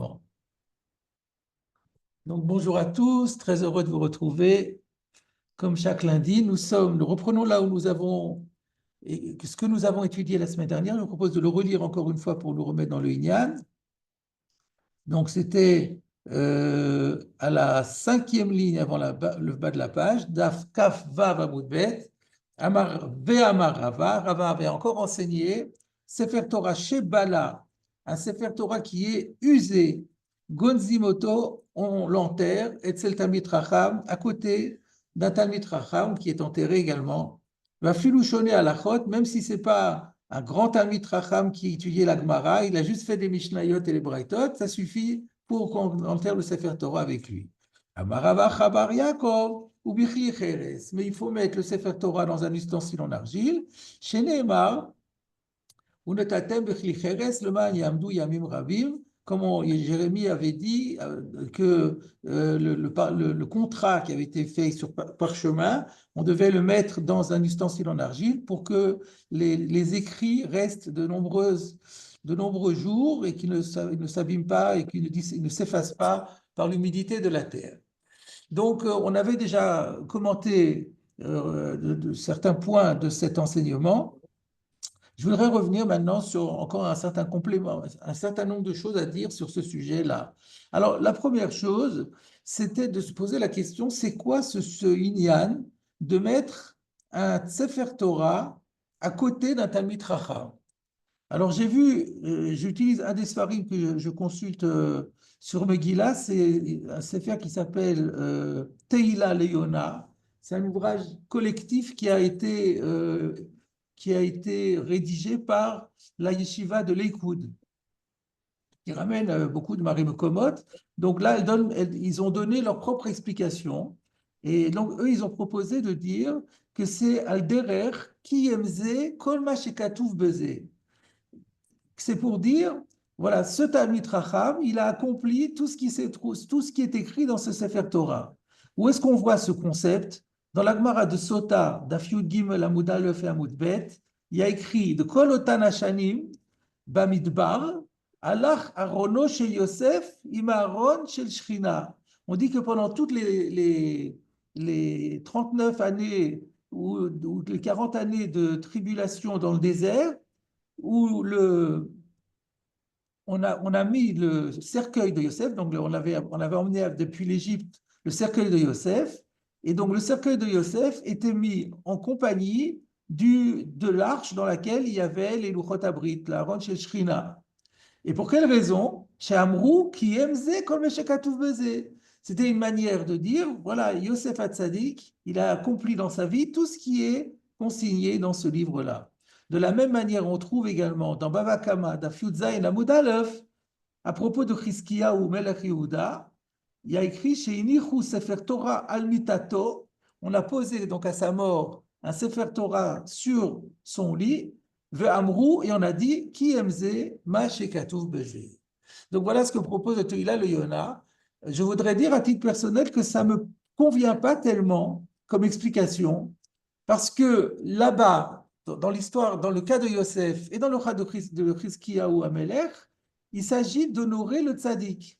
Bon. Donc, bonjour à tous, très heureux de vous retrouver. Comme chaque lundi, nous reprenons là où nous avons, et ce que nous avons étudié la semaine dernière. Je vous propose de le relire encore une fois pour nous remettre dans le Inyan. Donc, c'était à la 5e ligne avant le bas de la page, Daf Kaf Vav Amud Bet, Amar Ve'amar Rava. Rava avait encore enseigné Sefer Torah Shebala, un Sefer Torah qui est usé, Gonzimoto, on l'enterre, Etzel Talmid Racham, à côté d'un Talmid Racham qui est enterré également. Va Filouchoné Alachot, même si ce n'est pas un grand Talmid Racham qui étudiait la Gemara, il a juste fait des Mishnayot et les Braitot, ça suffit pour qu'on enterre le Sefer Torah avec lui. Amarava Chabar Yaakov, ou Bichli Cheres, mais il faut mettre le Sefer Torah dans un ustensile en argile. Chez Neymar, Unetatem Bichli Cheres, le man Yamdou Yamim Ravim, comme Jérémie avait dit que le contrat qui avait été fait sur parchemin, on devait le mettre dans un ustensile en argile pour que les écrits restent de nombreux jours et qu'ils ne s'abîment pas et qu'ils ne s'effacent pas par l'humidité de la terre. Donc, on avait déjà commenté de certains points de cet enseignement. Je voudrais revenir maintenant sur encore un certain complément, un certain nombre de choses à dire sur ce sujet-là. Alors, la première chose, c'était de se poser la question, c'est quoi ce Inyan de mettre un Sefer Torah à côté d'un Talmid Chacham? Alors, j'utilise un des svarim que je consulte sur Megillah, c'est un sefer qui s'appelle Teila Leona. C'est un ouvrage collectif qui a été rédigé par la yeshiva de Lakewood, qui ramène beaucoup de Marim Komot. Donc là, ils ont donné leur propre explication. Et donc, eux, ils ont proposé de dire que c'est Al-Derer qui emze kol ma shekatuv beze. C'est pour dire, voilà, ce Talmid Racham, il a accompli tout ce qui est écrit dans ce Sefer Torah. Où est-ce qu'on voit ce concept? Dans la Gemara de Sota, Daf Yud Gimel Amud Aleph et Amud Bet, il y a écrit de Kol Otan Hashanim Bamidbar, Alach Arono Shel Yosef im Aaron Shel Shechina. On dit que pendant toutes les 39 années ou les 40 années de tribulation dans le désert, où on a mis le cercueil de Yosef, donc on avait emmené depuis l'Égypte le cercueil de Yosef, et donc le cercueil de Yosef était mis en compagnie de l'arche dans laquelle il y avait les Luchot Abrit, la Ron Shel Shrina. Et pour quelle raison? Chez Amrou, qui aimait comme C'était une manière de dire, voilà, Yosef Hatzadik, il a accompli dans sa vie tout ce qui est consigné dans ce livre-là. De la même manière, on trouve également dans Bava Kama, Daf Yud Zayin Amud Aleph, à propos de Chizkiya ou Melech Yehuda, il y a écrit chez Inichu Sefer Torah al Mitato, on a posé donc à sa mort un Sefer Torah sur son lit, Ve Amrou, et on a dit Ki emze ma shekatuv beze. Donc voilà ce que propose le Teila le Yona. Je voudrais dire à titre personnel que ça ne me convient pas tellement comme explication, parce que là-bas, dans l'histoire, dans le cas de Yosef et dans le cas de Chizkiya ou Amelech, il s'agit d'honorer le tzaddik.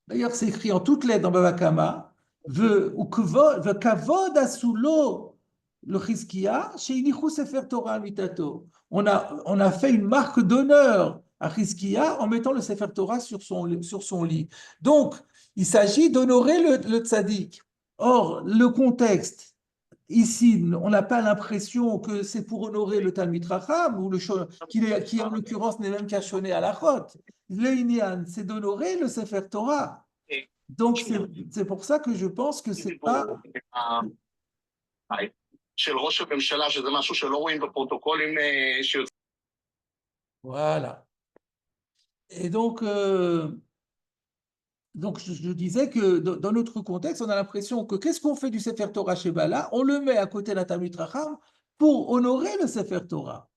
D'ailleurs, c'est écrit en toutes lettres dans Bava Kama, kavod asulo le Chizkiya, chez Inichu Sefer Torah mitato. On a fait une marque d'honneur à Chizkiya en mettant le Sefer Torah sur son lit. Donc, il s'agit d'honorer le tzaddik. Or, le contexte, ici, on n'a pas l'impression que c'est pour honorer le Talmid Racham, qui en l'occurrence n'est même qu'à Shoné à la Chot. Le Inyan, c'est d'honorer le Sefer Torah. Donc, c'est pour ça que je pense que c'est pas... Voilà. Et donc je disais que dans notre contexte, on a l'impression que qu'est-ce qu'on fait du Sefer Torah chez Bala? On le met à côté de la Talmid Racham pour honorer le Sefer Torah.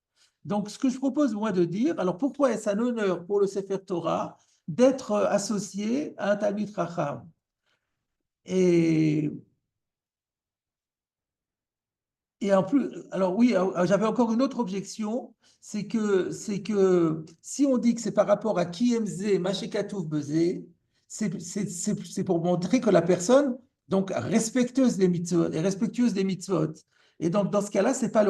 Donc, ce que je propose, moi, de dire, alors pourquoi est-ce un honneur pour le Sefer Torah d'être associé à un Talmid Racham? Et Et en plus, alors oui, j'avais encore une autre objection, c'est que si on dit que c'est par rapport à qui Mzé, Machekatouf Bezé, c'est pour montrer que la personne, donc respectueuse des mitzvot, est respectueuse des mitzvot. Et donc, dans ce cas-là, c'est pas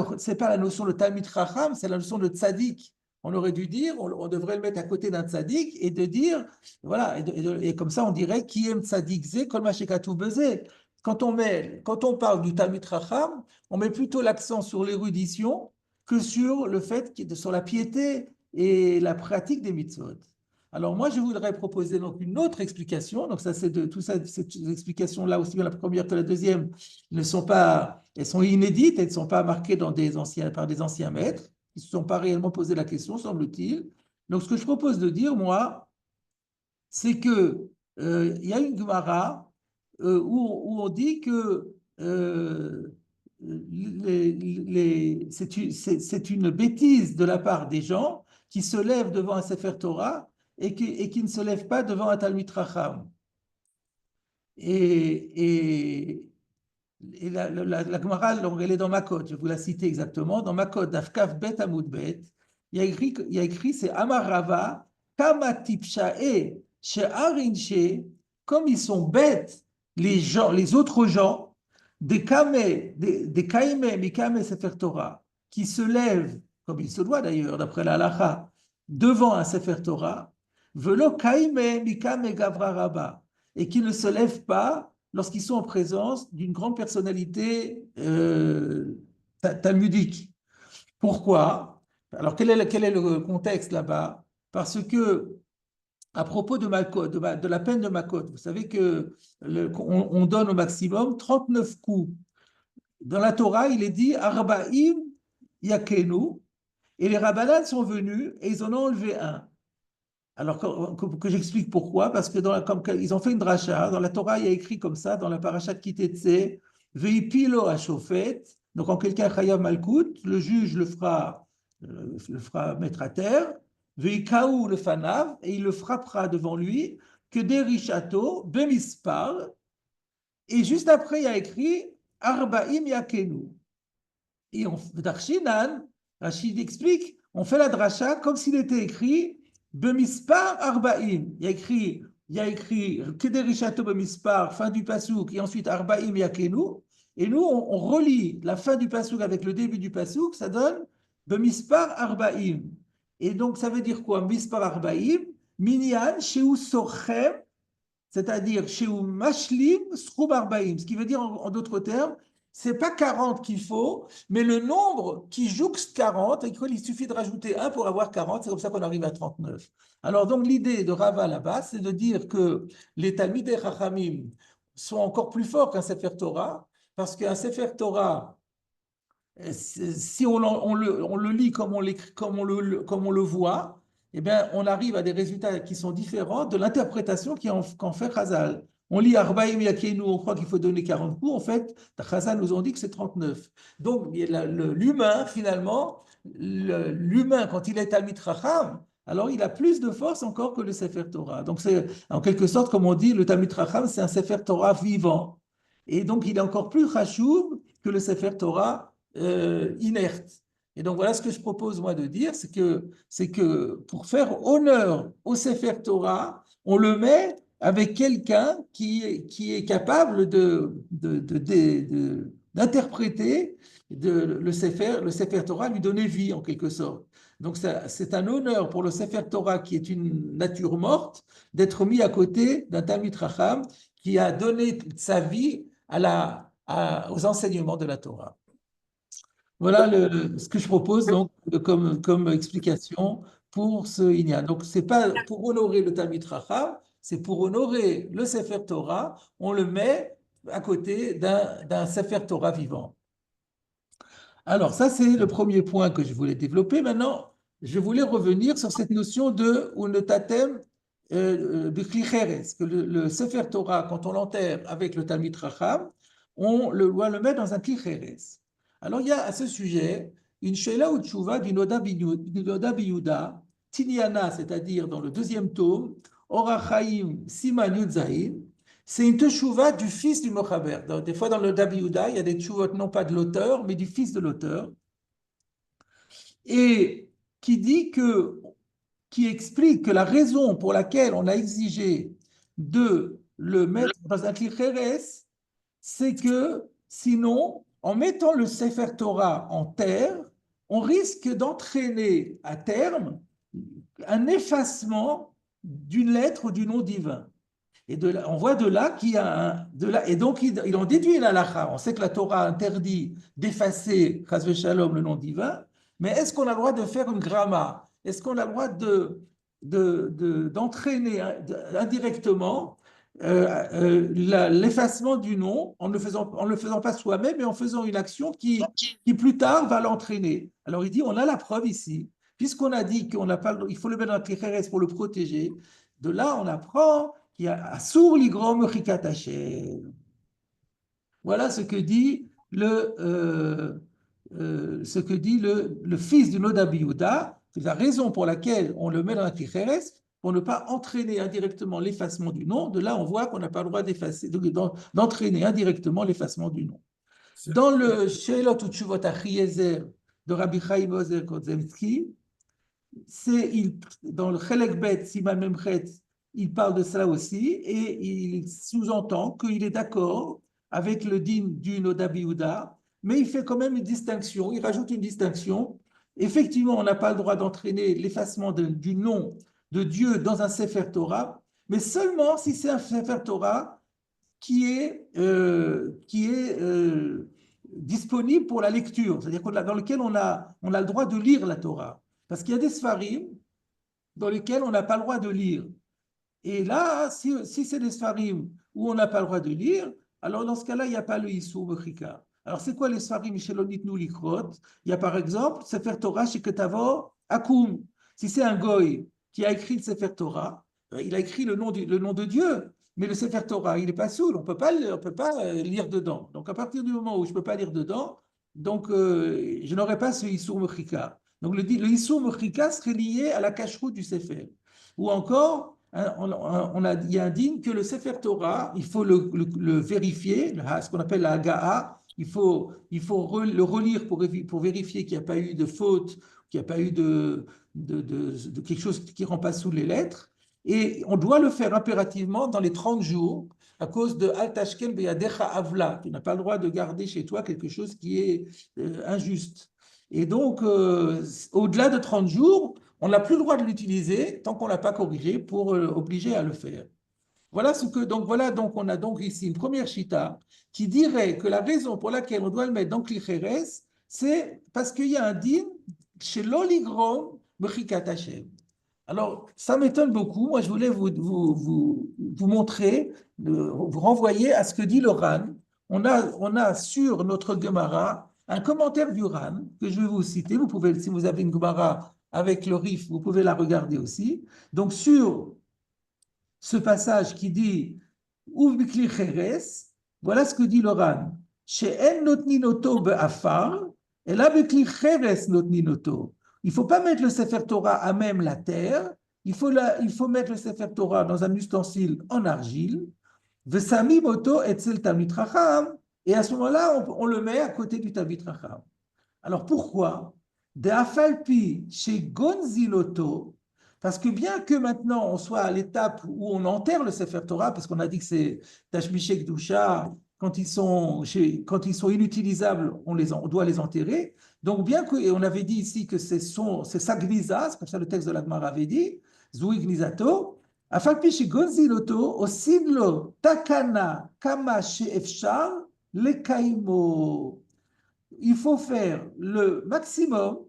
la notion de Talmid Chacham, c'est la notion de tzaddik. On aurait dû dire, on devrait le mettre à côté d'un tzaddik et de dire, voilà, et comme ça, on dirait qui aime tzaddik zé, kol Machekatouf Bezé. Quand on parle du Talmid Chacham, on met plutôt l'accent sur l'érudition que sur le fait, sur la piété et la pratique des mitzvot. Alors moi, je voudrais proposer donc une autre explication. Donc ça, c'est de tout ça, ces explications-là, aussi bien la première que la deuxième, ne sont pas, elles sont inédites, elles ne sont pas marquées par des anciens maîtres, qui ne se sont pas réellement posé la question, semble-t-il. Donc ce que je propose de dire, moi, c'est que il y a une Gemara où on dit que c'est une bêtise de la part des gens qui se lèvent devant un Sefer Torah et qui ne se lèvent pas devant un Talmid Chacham. Et, et, et la Gemara, elle est dans Makot, je vais vous la citer exactement. Dans Makot, Dafkaf Bet Amud Bet, il y a écrit c'est Amar Rava, Kama Tipshae, She'arinche, comme ils sont bêtes, les gens, les autres gens, des Kaime, Mikame Sefer Torah, qui se lèvent, comme il se doit d'ailleurs, d'après la halacha, devant un Sefer Torah, Velo Kaime, Mikame Gavra Rabba, et qui ne se lèvent pas lorsqu'ils sont en présence d'une grande personnalité talmudique. Pourquoi? Alors, quel est le contexte là-bas? Parce que, à propos de la peine de Makot, vous savez que on donne au maximum 39 coups. Dans la Torah, il est dit Arba'im Yakenu, et les Rabbanan sont venus et ils en ont enlevé un. Alors que j'explique pourquoi, parce que comme ils ont fait une dracha, dans la Torah, il y a écrit comme ça, dans la parashat Kitetse, Veipilo Ashofet, donc en quelqu'un Chayav Malkout, le juge le fera mettre à terre, Veikaou le Fanav, et il le frappera devant lui, que des Rishato, Bemispar, et juste après, il y a écrit Arbaim Yakenu. Et Darshinan, Rachid explique, on fait la dracha comme s'il était écrit Bemispar Arbaim. Il y a écrit Kederishato Bemispar, fin du pasouk, et ensuite Arbaim Yakenu. Et nous, on relie la fin du pasouk avec le début du pasouk, ça donne Bemispar Arbaim. Et donc, ça veut dire quoi? Bemispar Arbaim, Minyan, Sheu Sochem, c'est-à-dire Sheu Mashlim, Sroub Arbaim. Ce qui veut dire, en d'autres termes, c'est pas 40 qu'il faut, mais le nombre qui jouxte 40, et il suffit de rajouter 1 pour avoir 40, c'est comme ça qu'on arrive à 39. Alors donc l'idée de Rava là-bas, c'est de dire que les Talmidei Chachamim sont encore plus forts qu'un Sefer Torah, parce qu'un Sefer Torah, si on le lit comme on le voit, eh bien, on arrive à des résultats qui sont différents de l'interprétation qu'en fait Chazal. On lit Arbaïm Yakenu, on croit qu'il faut donner 40 coups. En fait, Chazal nous ont dit que c'est 39. Donc, l'humain, finalement, l'humain, quand il est Talmid Chacham, alors il a plus de force encore que le Sefer Torah. Donc, c'est en quelque sorte, comme on dit, le Talmid Chacham, c'est un Sefer Torah vivant. Et donc, il est encore plus chashuv que le Sefer Torah inerte. Et donc voilà ce que je propose moi de dire, c'est que pour faire honneur au Sefer Torah, on le met avec quelqu'un qui est capable d'interpréter le Sefer Torah, lui donner vie en quelque sorte. Donc c'est un honneur pour le Sefer Torah qui est une nature morte d'être mis à côté d'un Talmid Chacham qui a donné sa vie aux enseignements de la Torah. Voilà ce que je propose donc comme explication pour ce Inyan. Donc, ce n'est pas pour honorer le Talmid Chacham, c'est pour honorer le Sefer Torah. On le met à côté d'un Sefer Torah vivant. Alors, ça, c'est le premier point que je voulais développer. Maintenant, je voulais revenir sur cette notion de Unotatem Bikli Cheres, que le Sefer Torah, quand on l'enterre avec le Talmid Chacham, on doit le mettre dans un Kli Cheres. Alors, il y a à ce sujet une Sheila ou Tchouva du Noda Biyuda, Tiniana, c'est-à-dire dans le deuxième tome, Orachaim Siman Yudzaïn, C'est une teshuva du fils du Mochaber. Des fois, dans le Rabbi Yehuda, il y a des teshuvot non pas de l'auteur, mais du fils de l'auteur. Et qui dit que, qui explique que la raison pour laquelle on a exigé de le mettre dans un Kli c'est que sinon, en mettant le Sefer Torah en terre, on risque d'entraîner à terme un effacement d'une lettre ou du nom divin. Et on voit de là qu'il y a et donc il en déduit la halakha. On sait que la Torah interdit d'effacer, chas shalom, le nom divin, mais est-ce qu'on a le droit de faire une gramma? Est-ce qu'on a le droit d'entraîner indirectement l'effacement du nom en ne le faisant pas soi-même, mais en faisant une action qui plus tard va l'entraîner? Alors il dit, on a la preuve ici, puisqu'on a dit il faut le mettre dans la Ticheres pour le protéger. De là, on apprend qu'il y a Asur ligrom chikat Hashem. Voilà ce que dit le fils du Noda Biyuda. C'est la raison pour laquelle on le met dans la Ticheres, pour ne pas entraîner indirectement l'effacement du nom. De là, on voit qu'on n'a pas le droit d'entraîner indirectement l'effacement du nom. Dans le Sheilot Utshuvot Achiezer de Rabbi Chaim Ozer Kodzemski, dans le Chelek Bet, Siman Memchet, il parle de cela aussi, et il sous-entend qu'il est d'accord avec le din du Noda Biyuda, mais il fait quand même une distinction, il rajoute une distinction. Effectivement, on n'a pas le droit d'entraîner l'effacement du nom de Dieu dans un Sefer Torah, mais seulement si c'est un Sefer Torah qui est disponible pour la lecture, c'est-à-dire dans lequel on a le droit de lire la Torah. Parce qu'il y a des Sfarim dans lesquels on n'a pas le droit de lire. Et là, si c'est des Sfarim où on n'a pas le droit de lire, alors dans ce cas-là, il n'y a pas le Issur Bechika. Alors c'est quoi les Sfarim chez l'Onitnu Likrot? Il y a par exemple Sefer Torah chez Ketavo Akum. Si c'est un Goy qui a écrit le Sefer Torah, il a écrit le nom de Dieu, mais le Sefer Torah, il n'est pas soul, on peut pas lire dedans. Donc à partir du moment où je ne peux pas lire dedans, donc je n'aurai pas ce Issur Bechika. Donc le Issur Bechika serait lié à la cacheroute du Sefer. Ou encore, il y a un din que le Sefer Torah, il faut le vérifier, ce qu'on appelle la Haga'a, il faut le relire pour vérifier qu'il n'y a pas eu de faute, qu'il n'y a pas eu de quelque chose qui ne rend pas sous les lettres. Et on doit le faire impérativement dans les 30 jours à cause de Al Tashken Beyadecha Avla. Tu n'as pas le droit de garder chez toi quelque chose qui est injuste. Et donc, au-delà de 30 jours, on n'a plus le droit de l'utiliser tant qu'on ne l'a pas corrigé pour obliger à le faire. Donc on a donc ici une première chita qui dirait que la raison pour laquelle on doit le mettre dans Klicheres, c'est parce qu'il y a un din chez l'oligrom mechikat Hashem. Alors, ça m'étonne beaucoup. Moi, je voulais vous montrer, vous renvoyer à ce que dit le Ran. On a sur notre Gemara un commentaire du Ran que je vais vous citer. Vous pouvez, si vous avez une Gemara avec le Rif, vous pouvez la regarder aussi. Donc, sur ce passage qui dit Uv bikli cheres, voilà ce que dit le Ran. She'en notninoto be'afar, et là bikli cheres notninoto. Il ne faut pas mettre le Sefer Torah à même la terre, il faut mettre le Sefer Torah dans un ustensile en argile, Vesami moto etzel Talmid Chacham, et à ce moment-là, on le met à côté du Talmid Chacham. Alors pourquoi? De Afalpi chez Gonziloto, parce que bien que maintenant on soit à l'étape où on enterre le Sefer Torah, parce qu'on a dit que c'est Tashmichek Doucha, quand ils sont inutilisables, on doit les enterrer. Donc, bien que, et on avait dit ici que c'est sa gnisa, c'est comme ça le texte de la Gemara avait dit, Zoui gnisato, afalpi chez Gonziloto, osinlo takana kama she'efshar lekaimo. Il faut faire le maximum,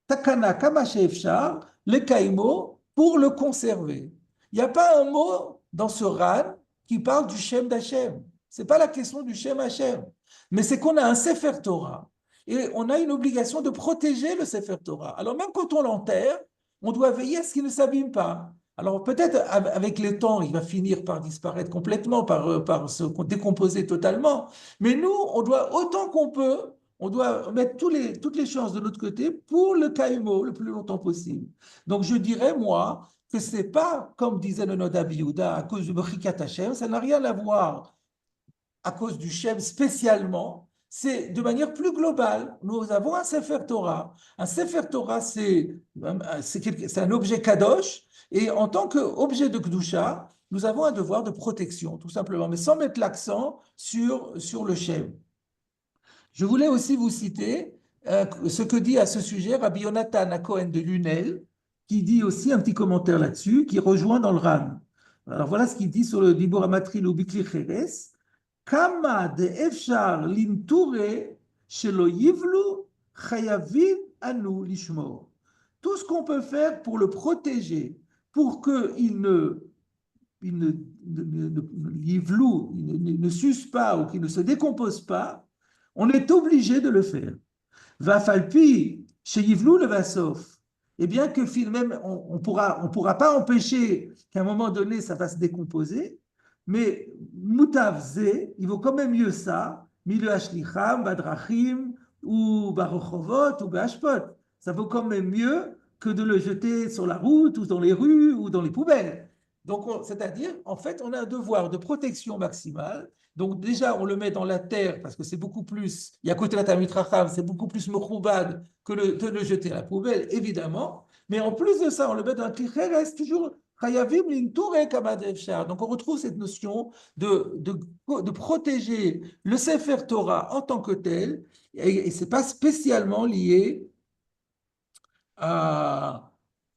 takana kama she'efshar lekaimo, pour le conserver. Il n'y a pas un mot dans ce Ran qui parle du Shem d'Hachem. Ce n'est pas la question du Shem Hachem, mais c'est qu'on a un Sefer Torah et on a une obligation de protéger le Sefer Torah. Alors même quand on l'enterre, on doit veiller à ce qu'il ne s'abîme pas. Alors peut-être avec le temps, il va finir par disparaître complètement, par se décomposer totalement, mais nous, on doit autant qu'on peut, on doit mettre toutes les chances de notre côté pour le caïmo le plus longtemps possible. Donc je dirais, moi, que ce n'est pas, comme disait le Noda Yehuda, à cause du Bechikat Hashem, ça n'a rien à voir à cause du Shem spécialement, c'est de manière plus globale. Nous avons un Sefer Torah. Un Sefer Torah, c'est un objet kadosh, et en tant qu'objet de Kedusha, nous avons un devoir de protection, tout simplement, mais sans mettre l'accent sur le Shem. Je voulais aussi vous citer ce que dit à ce sujet Rabbi Yonatan Cohen de Lunel, qui dit aussi un petit commentaire là-dessus, qui rejoint dans le Ran. Alors voilà ce qu'il dit sur le Dibur Amatril ou Bikli Cheres. Kama de efshar linture shelo yivlu chayavin anu lishmor. Tout ce qu'on peut faire pour le protéger, pour qu'il ne s'use pas ou qu'il ne se décompose pas, on est obligé de le faire. Va falpi chez Yivlou le Vasof. Et bien que même on pourra pas empêcher qu'à un moment donné ça va se décomposer, mais Moutavze, il vaut quand même mieux ça, Milu Ashlicham, Badrachim, ou Barochovot, ou Bashpot. Ça vaut quand même mieux que de le jeter sur la route, ou dans les rues, ou dans les poubelles. Donc, c'est-à-dire, en fait, on a un devoir de protection maximale. Donc, déjà, on le met dans la terre parce que c'est beaucoup plus, il y a côté la Talmid Chacham, c'est beaucoup plus mechoubad que de le jeter à la poubelle, évidemment. Mais en plus de ça, on le met dans un klicheres, toujours chayavim linture kamad efshar. Donc, on retrouve cette notion de protéger le Sefer Torah en tant que tel, et ce n'est pas spécialement lié à.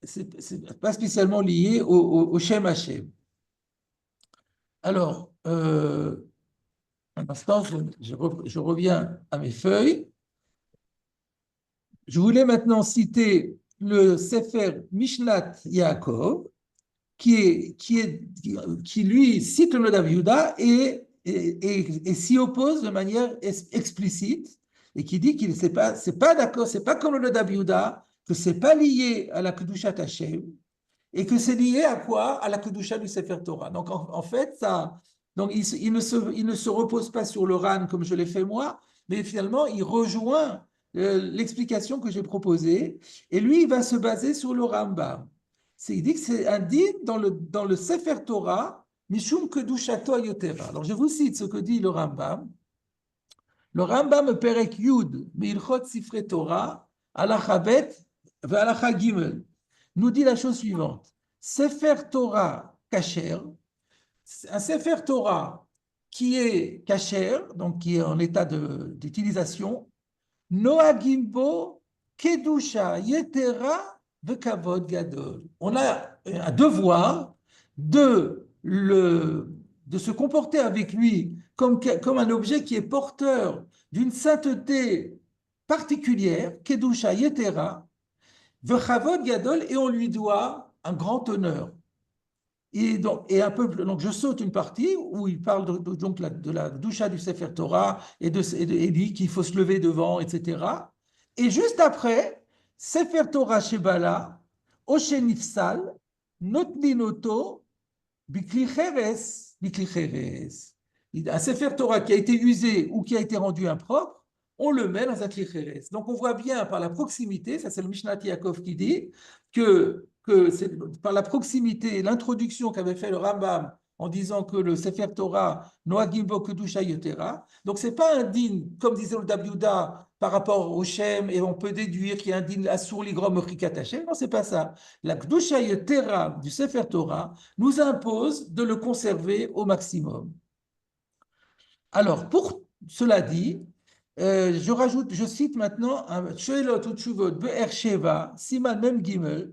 C'est pas spécialement lié au Shem Hashem. Alors, un instant, je reviens à mes feuilles. Je voulais maintenant citer le Sefer Mishnat Yaakov, qui lui cite le Noda Yehuda et s'y oppose de manière explicite, et qui dit qu'il c'est pas d'accord, c'est pas comme le Noda Yehuda, que c'est pas lié à la Kedushat Hashem, et que c'est lié à quoi? À la Kedusha du Sefer Torah. Donc, en fait, donc il ne se repose pas sur le Ran comme je l'ai fait moi, mais finalement, il rejoint l'explication que j'ai proposée, et lui, il va se baser sur le Rambam. Il dit que c'est un din dans le Sefer Torah, Mishum Kedushato Ayotera. Alors, je vous cite ce que dit le Rambam. Le Rambam Perek Yud, Meilchot Sifre Torah, Alacha Bet, Alacha Gimel, nous dit la chose suivante. Sefer Torah kasher, un Sefer Torah qui est kasher, donc qui est en état d'utilisation, Noagimbo Kedusha Yetera Vekavod Gadol. On a un devoir de se comporter avec lui comme un objet qui est porteur d'une sainteté particulière, Kedusha Yetera, Vechavod Gadol, et on lui doit un grand honneur. Donc je saute une partie où il parle de la doucha du Sefer Torah et dit qu'il faut se lever devant, etc. Et juste après, Sefer Torah Shebala, Oshe Nifsal, Notninoto, Bikli Cheres. Un Sefer Torah qui a été usé ou qui a été rendu impropre, on le met dans un Kli Cheres. Donc on voit bien par la proximité, ça c'est le Mishnat Yaakov qui dit, que c'est par la proximité, l'introduction qu'avait fait le Rambam en disant que le Sefer Torah, Noagim bo Kedusha Yotera, donc c'est pas un din, comme disait le Dabiouda, par rapport au Shem, et on peut déduire qu'il y a un din Asur Ligrom Rikat Hashem. Non, c'est pas ça. La Kedusha Yotera du Sefer Torah nous impose de le conserver au maximum. Alors, pour cela dit, je cite maintenant un Shoelot ou Tshuvot Be'er Sheva, Siman Mem Gimel,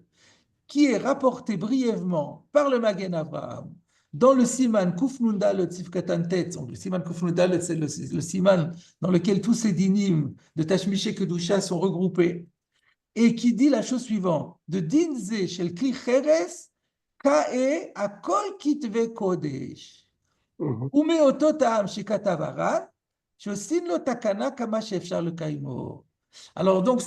qui est rapporté brièvement par le Magen Avraham dans le Siman Kufnundal le Tzivkatan Tet. Le Siman Kufnundal, c'est le Siman dans lequel tous ces dinim de Tashmiché Kedusha sont regroupés, et qui dit la chose suivante: de Dinze shel Kli Cheres Kae Akol Kitve Kodesh. Umeoto Ta'am Shekatav Aran Shosin lo Takana Kama Shefshar le Kaimo. Alors, donc,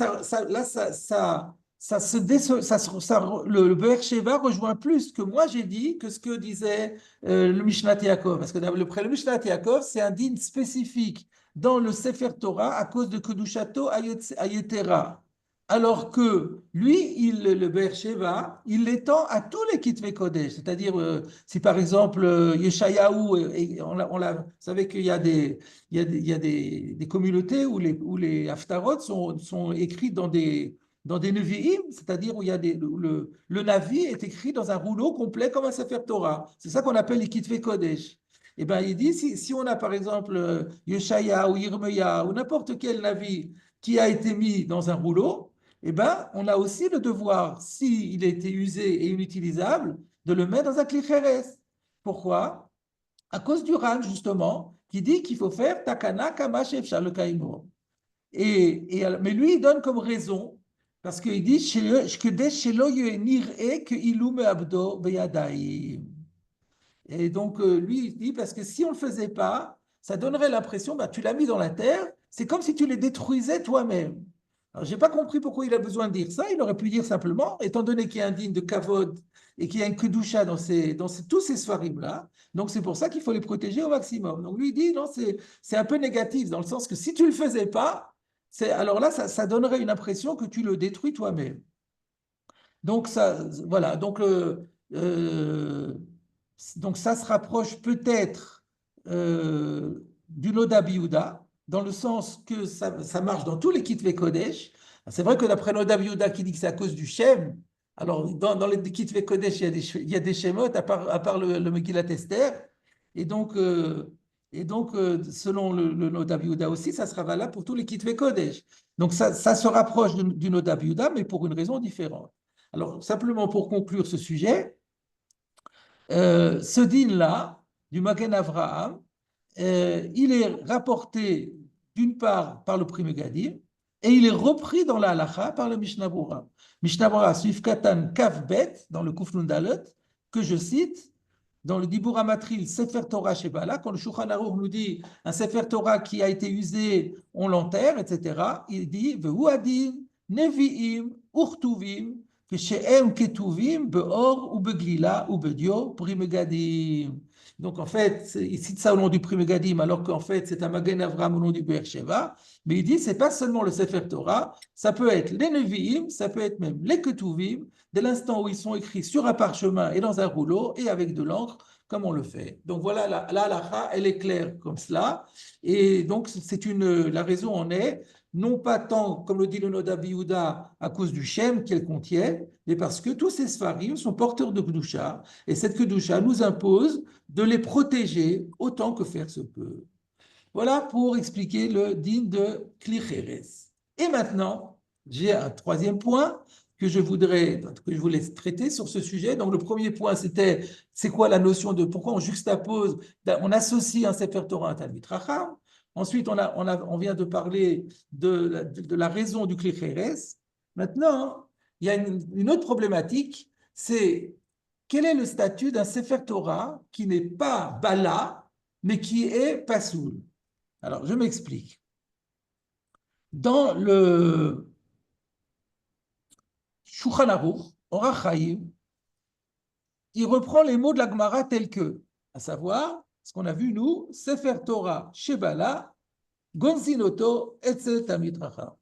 le Be'er Sheva rejoint plus que moi j'ai dit que ce que disait le Mishnat Yaakov. Parce que le Mishnat Yaakov, c'est un din spécifique dans le Sefer Torah à cause de Kedushato Ayetera. alors que lui, le Be'er Sheva, il l'étend à tous les Kitvei Kodesh. C'est-à-dire, si par exemple, Yeshayahu, vous savez qu'il y a des communautés où les Haftarot sont écrits dans des Nevi'im, c'est-à-dire où il y a où le Navi est écrit dans un rouleau complet comme un Sefer Torah. C'est ça qu'on appelle les Kitvei Kodesh. Eh bien, il dit, si on a par exemple Yeshaya ou Yirmeya ou n'importe quel Navi qui a été mis dans un rouleau, eh ben, on a aussi le devoir, s'il a été usé et inutilisable, de le mettre dans un clichérès. Pourquoi? À cause du Ran, justement, qui dit qu'il faut faire takana kama shefshar le kaimo. Mais lui, il donne comme raison, parce qu'il dit que des shelo nir'e que ilum abdo beyadaim. Et donc, lui, il dit, parce que si on ne le faisait pas, ça donnerait l'impression, bah, tu l'as mis dans la terre, c'est comme si tu les détruisais toi-même. Alors, je n'ai pas compris pourquoi il a besoin de dire ça. Il aurait pu dire simplement, étant donné qu'il y a un digne de kavod et qu'il y a une kedusha tous ces sfarim-là, donc c'est pour ça qu'il faut les protéger au maximum. Donc, lui, il dit, non, c'est un peu négatif, dans le sens que si tu ne le faisais pas, alors là, ça donnerait une impression que tu le détruis toi-même. Donc, voilà. Euh, donc ça se rapproche peut-être du Noda Biouda, dans le sens que ça marche dans tous les Kitvé Kodesh. C'est vrai que d'après Noda Biouda qui dit que c'est à cause du Shem, alors dans les Kitvé Kodesh, il y a des Shemot, à part le Megillat Esther. Et donc, selon le Noda Biouda aussi, ça sera valable pour tous les Kitvé Kodesh. Donc ça se rapproche du Noda Biouda, mais pour une raison différente. Alors, simplement pour conclure ce sujet, ce din-là, du Magen Avraham, il est rapporté d'une part par le Pri Megadim et il est repris dans la halacha par le Mishnah Berurah. Mishnah Berurah, Suif Katan Kaf Bet, dans le Kuf Nun Dalet, que je cite, dans le Dibur Amatril, Sefer Torah Shebala, quand le Shulchan Aruch nous dit un Sefer Torah qui a été usé, on l'enterre, etc., il dit Vehu adin, Nevi'im, Urtuvim, She'em Ketuvim, Be'or, ou Beglila, ou Bedio, Pri Megadim. Donc, en fait, il cite ça au nom du Pri Megadim, alors qu'en fait, c'est un Magen Avraham au nom du Be'er Sheva. Mais il dit, c'est pas seulement le Sefer Torah, ça peut être les Nevi'im, ça peut être même les Ketuvim, dès l'instant où ils sont écrits sur un parchemin et dans un rouleau et avec de l'encre, comme on le fait. Donc voilà, la halakha, elle est claire comme cela. Et donc, la raison en est, non pas tant, comme le dit le Noda Biouda, à cause du Shem qu'elle contient, mais parce que tous ces Sfarim sont porteurs de Kedusha, et cette Kedusha nous impose de les protéger autant que faire se peut. Voilà pour expliquer le din de Klicheres. Et maintenant, j'ai un troisième point que je voulais traiter sur ce sujet. Donc, le premier point, c'était c'est quoi la notion de pourquoi on juxtapose, on associe un Sefer Torah à un Talmid Racham. Ensuite, on vient de parler de la raison du Klicheres. Maintenant, il y a une autre problématique, c'est quel est le statut d'un Sefer Torah qui n'est pas Bala, mais qui est Pasoul. Alors, je m'explique. Dans le Shulchan Aruch, Orach Chaim, il reprend les mots de la Gemara tels que, à savoir, ce qu'on a vu nous, Sefer Torah Shebala, Gonzinoto, Etzel Tamid Racham.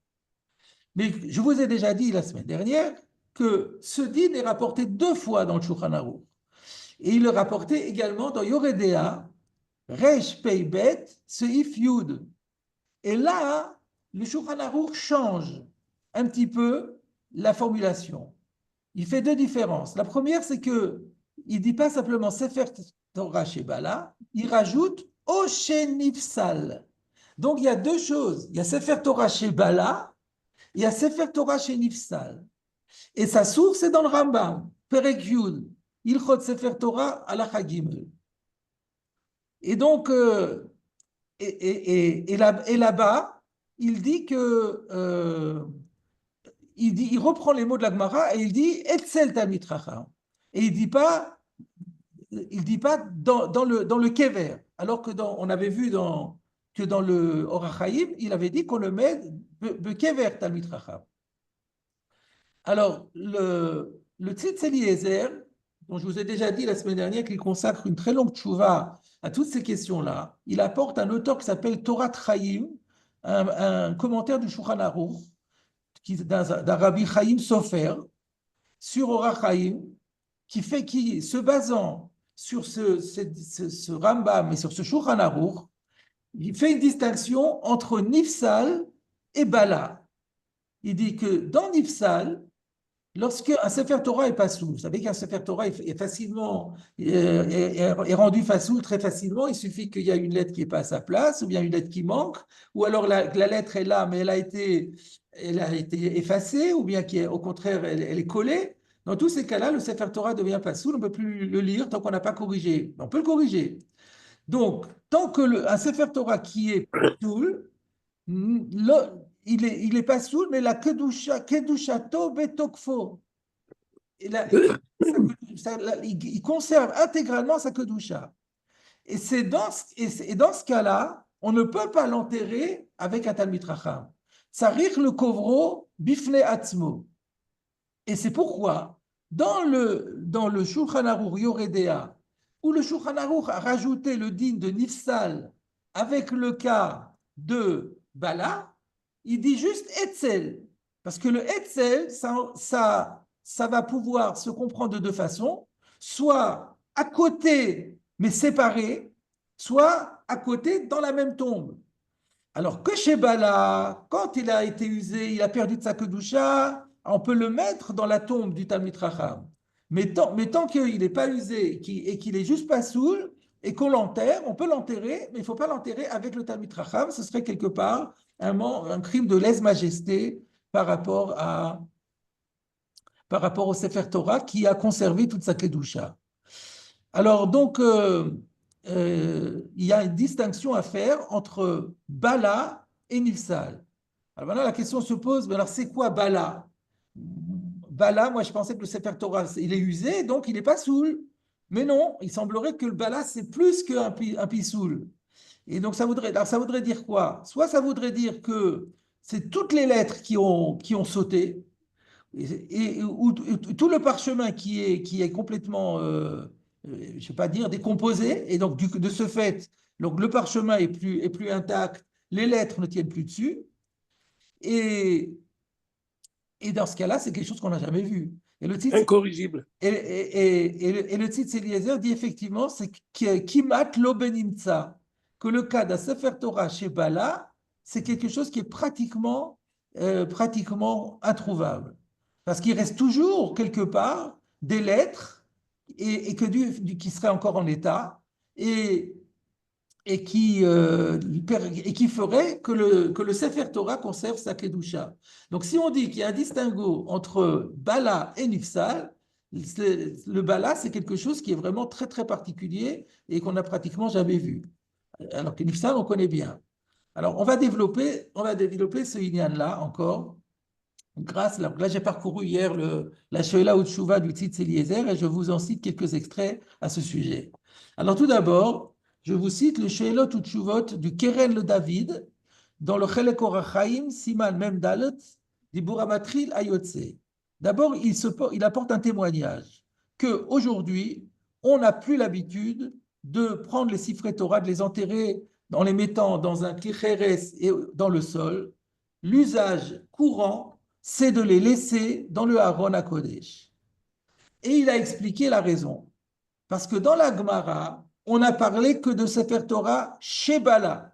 Mais je vous ai déjà dit la semaine dernière que ce din est rapporté 2 fois dans le Shulchan Aruch. Et il est rapporté également dans Yoredea, Resh Peibet, Seif Yud. Et là, le Shulchan Aruch change un petit peu la formulation. Il fait 2 différences. La première, c'est que il dit pas simplement Sefer Torah Shebala, il rajoute Oshenifsal. Donc il y a 2 choses. Il y a Sefer Torah Shebala, il y a Sefer Torah Shenifsal. Et sa source est dans le Rambam, Perek Yud, Ilchot Sefer Torah Halacha Gimel. Et donc, et là-bas, il dit que il reprend les mots de la Gemara et il dit Etzel Talmid Chacham. Et il dit pas dans le Kever, alors que on avait vu que dans le Orach Chaim, il avait dit qu'on le met be Kever Talmid Chacham. Alors, le Tzitz Eliezer, dont je vous ai déjà dit la semaine dernière qu'il consacre une très longue tchouva à toutes ces questions-là, il apporte un auteur qui s'appelle Torah Chaim, un commentaire du Shulchan Aruch, d'un Rabbi Chaim Sofer sur Orach Chaim, qui se basant sur ce Rambam et sur ce Shulchan Aruch, il fait une distinction entre Nifsal et Bala. Il dit que dans Nifsal, lorsque un Sefer Torah est pasoul, vous savez qu'un Sefer Torah est facilement est rendu fasoul très facilement. Il suffit qu'il y ait une lettre qui n'est pas à sa place, ou bien une lettre qui manque, ou alors la lettre est là, mais elle a été effacée, ou bien au contraire, elle est collée. Dans tous ces cas-là, le Sefer Torah devient pasoul, on ne peut plus le lire tant qu'on n'a pas corrigé. On peut le corriger. Donc, tant que un Sefer Torah qui est pasoul, il est pasoul, mais la kedushato betokfo. Il conserve intégralement sa kedusha. Et dans ce cas-là, on ne peut pas l'enterrer avec un Talmid Chacham. Tsarich le kovro bifne atzmo. Et c'est pourquoi, dans le Shulchan Aruch Yoredea, où le Shulchan Aruch a rajouté le din de Nifsal avec le cas de Bala, il dit juste Etzel. Parce que le Etzel, ça va pouvoir se comprendre de deux façons, soit à côté, mais séparé, soit à côté dans la même tombe. Alors que chez Bala, quand il a été usé, il a perdu de sa kedusha, on peut le mettre dans la tombe du Talmid Chacham. Mais tant qu'il n'est pas usé et qu'il est juste pas soul et qu'on l'enterre, on peut l'enterrer, mais il ne faut pas l'enterrer avec le Talmid Chacham. Ce serait quelque part un crime de lèse-majesté par rapport au Sefer Torah qui a conservé toute sa kedusha. Alors donc, il y a une distinction à faire entre Bala et Nifsal. Alors maintenant, la question se pose, mais alors c'est quoi Bala? Bala, moi je pensais que le Sefer Torah, il est usé, donc il n'est pas soul. Mais non, il semblerait que le Bala, c'est plus qu'un pisoul. Et donc ça voudrait dire quoi? Soit ça voudrait dire que c'est toutes les lettres qui ont sauté, ou tout le parchemin qui est complètement, je ne vais pas dire décomposé, et donc de ce fait, donc le parchemin est plus intact, les lettres ne tiennent plus dessus, et, et dans ce cas-là, c'est quelque chose qu'on n'a jamais vu. Et le titre, incorrigible. Et le titre Eliezer dit effectivement, c'est Kimat lo benimtza, que le cas d'un Sefer Torah chez Bala, c'est quelque chose qui est pratiquement introuvable. Parce qu'il reste toujours quelque part des lettres qui seraient encore en état et, et qui ferait que le Sefer Torah conserve sa Kedusha. Donc si on dit qu'il y a un distinguo entre Bala et Nifsal, le Bala, c'est quelque chose qui est vraiment très très particulier et qu'on n'a pratiquement jamais vu. Alors que Nifsal, on connaît bien. Alors on va développer ce Inyan-là encore. Là, j'ai parcouru hier la Shoela ou Tshuva du Tzitz Eliezer et je vous en cite quelques extraits à ce sujet. Alors, tout d'abord, je vous cite le Shoelot ou Tshuvot du Keren le David dans le Chelek Orachaim, Siman Mem Dalet, Dibur Amatril Ayotse. D'abord, il apporte un témoignage qu'aujourd'hui, on n'a plus l'habitude de prendre les Sifrei Torah, de les enterrer en les mettant dans un klicheres et dans le sol. L'usage courant, c'est de les laisser dans le Haron à Kodesh. Et il a expliqué la raison. Parce que dans la Gemara, on n'a parlé que de Sefer Torah Shebala,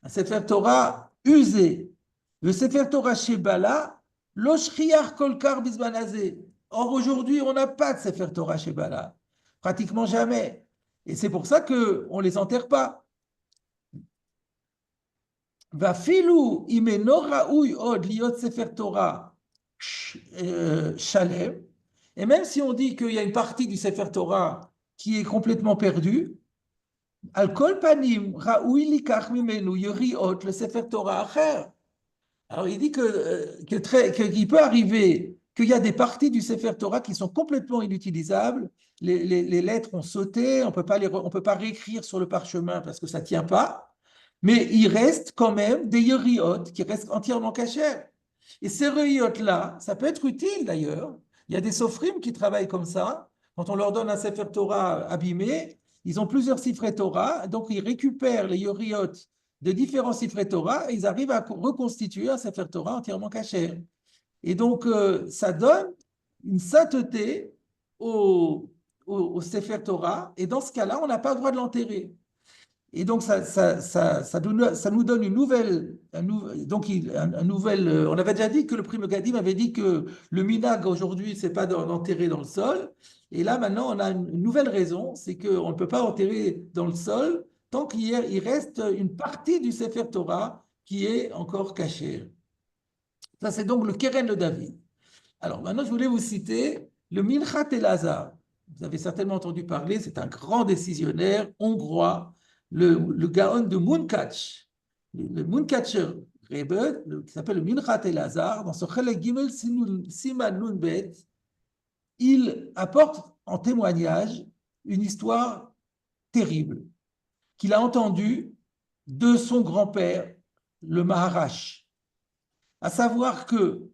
un Sefer Torah usé. Le Sefer Torah Shebala, l'Oshriach Kolkar Bisbanazé. Or, aujourd'hui, on n'a pas de Sefer Torah Shebala. Pratiquement jamais. Et c'est pour ça qu'on ne les enterre pas. ואפילו אם אינו ראוי עוד להיות ספר תורה שלם, et même si on dit qu'il y a une partie du Sefer Torah qui est complètement perdue, al kol panim raoui likach mimenu yeriot le Sefer Torah acher. Alors il dit qu'il peut arriver qu'il y a des parties du Sefer Torah qui sont complètement inutilisables, les lettres ont sauté, on peut pas réécrire sur le parchemin parce que ça ne tient pas. Mais il reste quand même des yeriot qui restent entièrement cachés. Et ces yeriot-là, ça peut être utile d'ailleurs. Il y a des sofrim qui travaillent comme ça. Quand on leur donne un Sefer Torah abîmé, ils ont plusieurs Sifrei Torah, donc ils récupèrent les yeriot de différents Sifrei Torah et ils arrivent à reconstituer un Sefer Torah entièrement caché. Et donc, ça donne une sainteté au Sefer Torah. Et dans ce cas-là, on n'a pas le droit de l'enterrer. Et donc, ça nous donne une nouvelle. Un nouvel, on avait déjà dit que le Pri Megadim avait dit que le minag aujourd'hui, c'est pas d'enterrer dans le sol. Et là, maintenant, on a une nouvelle raison, c'est qu'on ne peut pas enterrer dans le sol tant qu'il reste une partie du Sefer Torah qui est encore cachée. Ça, c'est donc le Keren de David. Alors, maintenant, je voulais vous citer le Minchat Elazar. Vous avez certainement entendu parler, c'est un grand décisionnaire hongrois, le Gaon de Munkach, le Munkacher Rebbe, qui s'appelle le Minchat Elazar, dans ce Chelek Gimel Siman Nun Bet, il apporte en témoignage une histoire terrible qu'il a entendue de son grand-père, le Maharash. À savoir que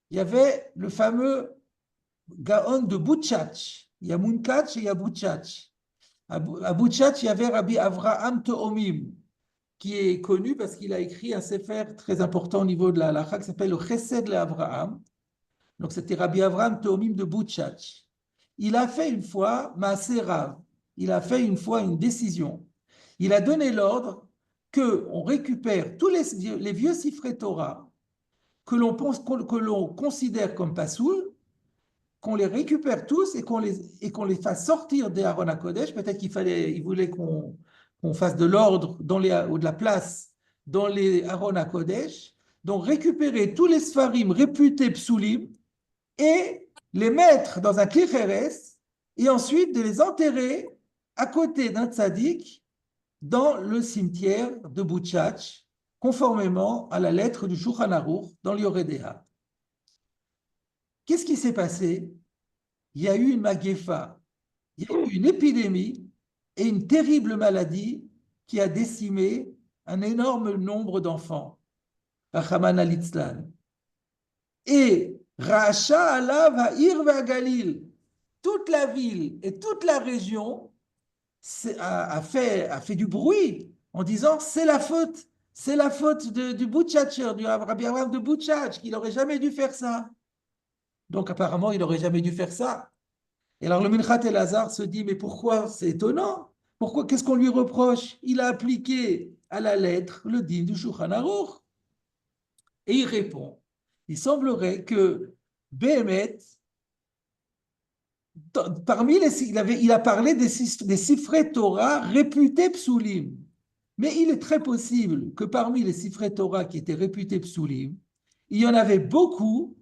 il y avait le fameux Gaon de Boutchach. Il y a Munkach et il y a Boutchach. À Boutchach, il y avait Rabbi Avraham Teomim, qui est connu parce qu'il a écrit un sefer très important au niveau de la halakha qui s'appelle le Chesed le Avraham. Donc c'était Rabbi Avraham Teomim de Boutchach. Il a fait une fois Maaseh Rav. Il a fait une fois une décision. Il a donné l'ordre qu'on récupère tous les vieux sifrei Torah que l'on considère comme pasoul, qu'on les récupère tous et qu'on les fasse sortir des Aaron HaKodesh. Peut-être il voulait qu'on fasse de l'ordre ou de la place dans les Aaron HaKodesh. Donc récupérer tous les Sfarim réputés psoulim et les mettre dans un Klicheres et ensuite de les enterrer à côté d'un tzaddik dans le cimetière de Boutchach, conformément à la lettre du Shulchan Aruch dans l'Yoredea. Qu'est-ce qui s'est passé? Il y a eu une maguefa, il y a eu une épidémie et une terrible maladie qui a décimé un énorme nombre d'enfants, Rachaman al-Itzlan. Et Racha alav ha'ir va'galil, toute la ville et toute la région a fait du bruit en disant c'est la faute du Boutchacher, du Rabbi Avraham de Boutchach, qu'il n'aurait jamais dû faire ça. Donc apparemment, il n'aurait jamais dû faire ça. Et alors le Minchat Elazar se dit, mais pourquoi? C'est étonnant. Pourquoi? Qu'est-ce qu'on lui reproche? Il a appliqué à la lettre le din du Shulchan Aruch. Et il répond, il semblerait que Béhémet, il a parlé des sifrei Torah réputés psoulim. Mais il est très possible que parmi les sifrei Torah qui étaient réputés psoulim, il y en avait beaucoup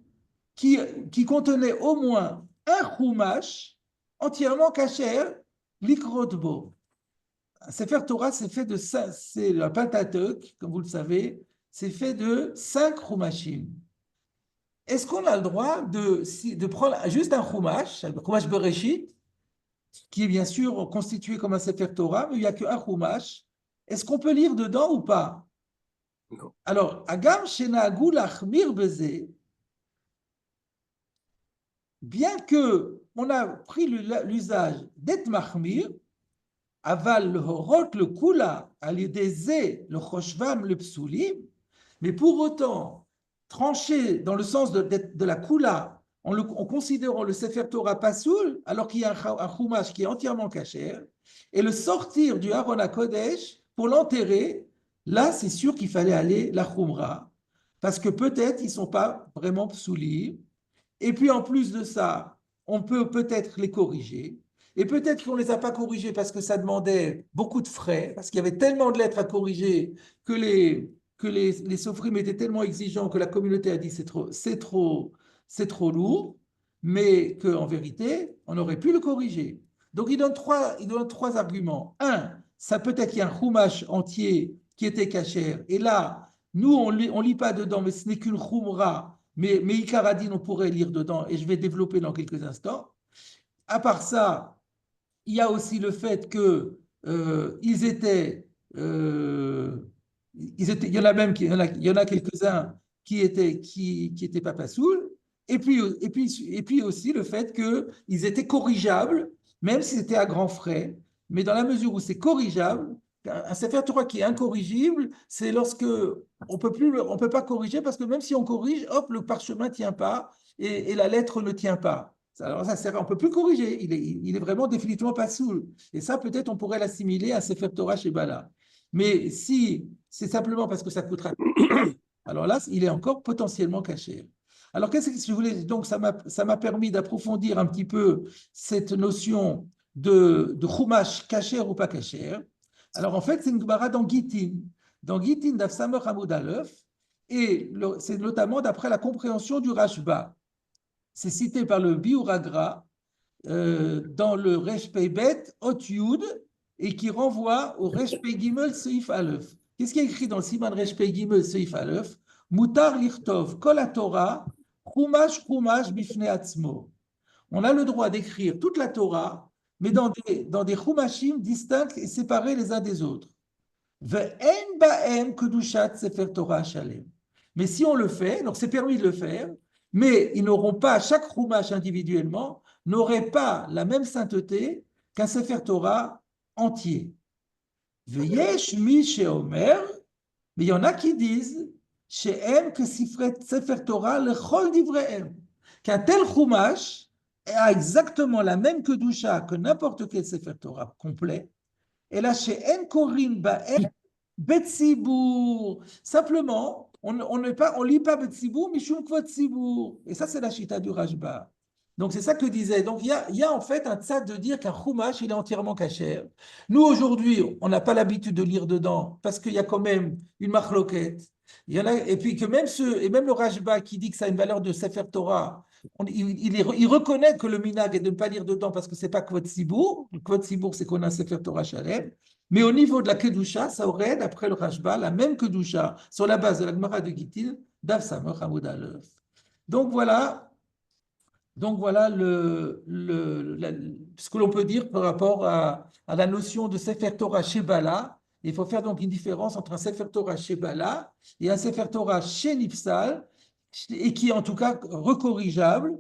qui contenaient au moins un chumash entièrement kasher, likrotbo. Un Sefer Torah, c'est la Pentateuch, comme vous le savez, c'est fait de 5 chumashim. Est-ce qu'on a le droit de prendre juste un chumash, le chumash Bereshit, qui est bien sûr constitué comme un Sefer Torah, mais il n'y a qu'un chumash? Est-ce qu'on peut lire dedans ou pas? Non. Alors, Agam Shenagu Lachmir Beze, bien que on a pris l'usage d'être mahmir, aval le horot le kula, à l'idée le choshvam le psulim, mais pour autant, trancher dans le sens de la kula, en considérant le Sefer Torah pasoul, alors qu'il y a un chumash qui est entièrement caché, et le sortir du Aaron HaKodesh pour l'enterrer, là, c'est sûr qu'il fallait aller la chumra, parce que peut-être ils ne sont pas vraiment psoulim. Et puis en plus de ça, on peut peut-être les corriger. Et peut-être qu'on ne les a pas corrigés parce que ça demandait beaucoup de frais, parce qu'il y avait tellement de lettres à corriger que les sofrim étaient tellement exigeants que la communauté a dit c'est trop lourd, mais qu'en vérité, on aurait pu le corriger. Donc il donne trois arguments. Un, ça peut-être qu'il y a un chumash entier qui était cachère. Et là, nous, on lit pas dedans, mais ce n'est qu'une chumra. Mais Ikaradine, on pourrait lire dedans, et je vais développer dans quelques instants. À part ça, il y a aussi le fait que ils étaient, il y en a même, il y en a quelques-uns qui étaient pas passoul, et puis aussi le fait qu'ils étaient corrigeables, même si c'était à grands frais, mais dans la mesure où c'est corrigeable, Un Sefer Torah qui est incorrigible, c'est lorsque on peut pas corriger parce que même si on corrige, hop, le parchemin ne tient pas et la lettre ne tient pas. Alors ça sert, on peut plus corriger, il est vraiment définitivement pas soul. Et ça, peut-être, on pourrait l'assimiler à Sefer Torah chez Bala. Mais si c'est simplement parce que ça coûtera, alors là, il est encore potentiellement caché. Alors, qu'est-ce que je voulais. Donc, ça m'a permis d'approfondir un petit peu cette notion de chumash cachère ou pas cachère. Alors, en fait, c'est une Gemara dans Gittin. Dans Gittin d'Afsamer Hamoud Aleph, et c'est notamment d'après la compréhension du Rashba. C'est cité par le Biuragra dans le Resh Pei Bet Ot Yud et qui renvoie au Resh Pei Gimel Seif Aleph. Qu'est-ce qui est écrit dans le Siman Resh Pei Gimel Seif Aleph? Mutar lichtov kol Torah chumash bifnei atzmo. On a le droit d'écrire toute la Torah, mais dans des chumashim distincts et séparés les uns des autres. Ve'en ba'em kedushat sefer Torah shalem. Mais si on le fait, donc c'est permis de le faire, mais ils n'auront pas, chaque chumash individuellement, n'aurait pas la même sainteté qu'un sefer Torah entier. Ve'yesh mi she'omer, mais il y en a qui disent, she'em que sefer Torah lechol divrehem, qu'un tel chumash a exactement la même kedusha que n'importe quel sefer Torah complet, et là, chez En Korin Ba'en Betsibour. Simplement, on lit pas Betsibour, mais Shum Kvot Tsibour. Et ça, c'est la chita du Rashba. Donc, c'est ça que disait. Donc, il y a en fait un tzad de dire qu'un chumash, il est entièrement cachère. Nous, aujourd'hui, on n'a pas l'habitude de lire dedans parce qu'il y a quand même une marloquette. Il y en a, et puis que même et même le Rashba qui dit que ça a une valeur de Sefer Torah, il reconnaît que le minag est de ne pas lire dedans parce que c'est pas Kvot Sibour. Kvot Sibour, c'est qu'on a un Sefer Torah Shalem. Mais au niveau de la Kedusha, ça aurait, d'après le Rashba, la même Kedusha sur la base de la Gemara de Gittin, d'Av Samer Hamoud Aleph. Donc voilà, ce que l'on peut dire par rapport à la notion de Sefer Torah chez Bala. Il faut faire donc une différence entre un Sefer Torah chez Bala et un Sefer Torah chez Nifsal, et qui est en tout cas recorrigeable,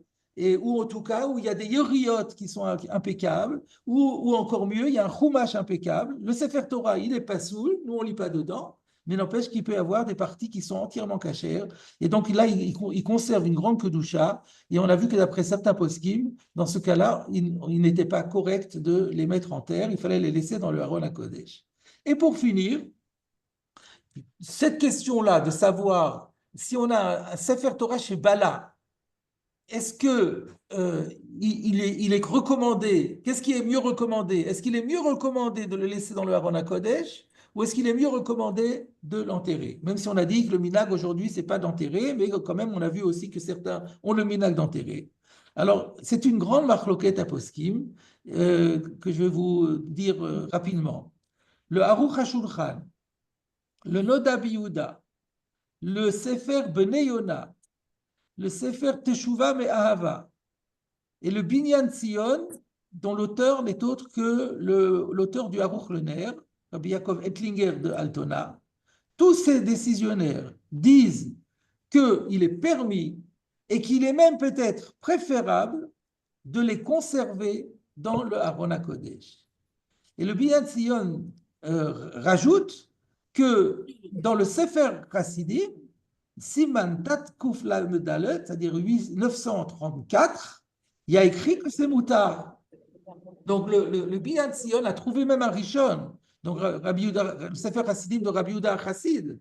ou en tout cas où il y a des yoriot qui sont impeccables, ou encore mieux, il y a un chumash impeccable. Le Sefer Torah, il n'est pas soul, nous on ne lit pas dedans, mais n'empêche qu'il peut y avoir des parties qui sont entièrement cachères. Et donc là, il conserve une grande kedusha. Et on a vu que d'après certains poskim, dans ce cas-là, il n'était pas correct de les mettre en terre, il fallait les laisser dans le Haron HaKodesh. Et pour finir, cette question-là de savoir si on a un Sefer Torah chez Bala, est-ce que il est recommandé, qu'est-ce qui est mieux recommandé? Est-ce qu'il est mieux recommandé de le laisser dans le Haron HaKodesh ou est-ce qu'il est mieux recommandé de l'enterrer? Même si on a dit que le minag aujourd'hui, c'est pas d'enterrer, mais quand même, on a vu aussi que certains ont le minag d'enterrer. Alors, c'est une grande marloquette à poskim que je vais vous dire rapidement. Le Aruch HaShulchan, le Noda Biyuda, le Sefer Bnei Yona, le Sefer Teshuvah Me'ahava et le Binyan Tzion, dont l'auteur n'est autre que l'auteur du Aruch le Ner, Rabbi Yaakov Ettlinger de Altona. Tous ces décisionnaires disent qu'il est permis et qu'il est même peut-être préférable de les conserver dans le Aron HaKodesh. Et le Binyan Tzion rajoute que dans le Sefer Chassidim, Siman Tat Kuf Lamed Dalet, c'est-à-dire 934, il y a écrit que c'est moutar. Donc le Binyan Tzion a trouvé même un Rishon, donc le Sefer Chassidim de Rabbi Yehuda Chassid,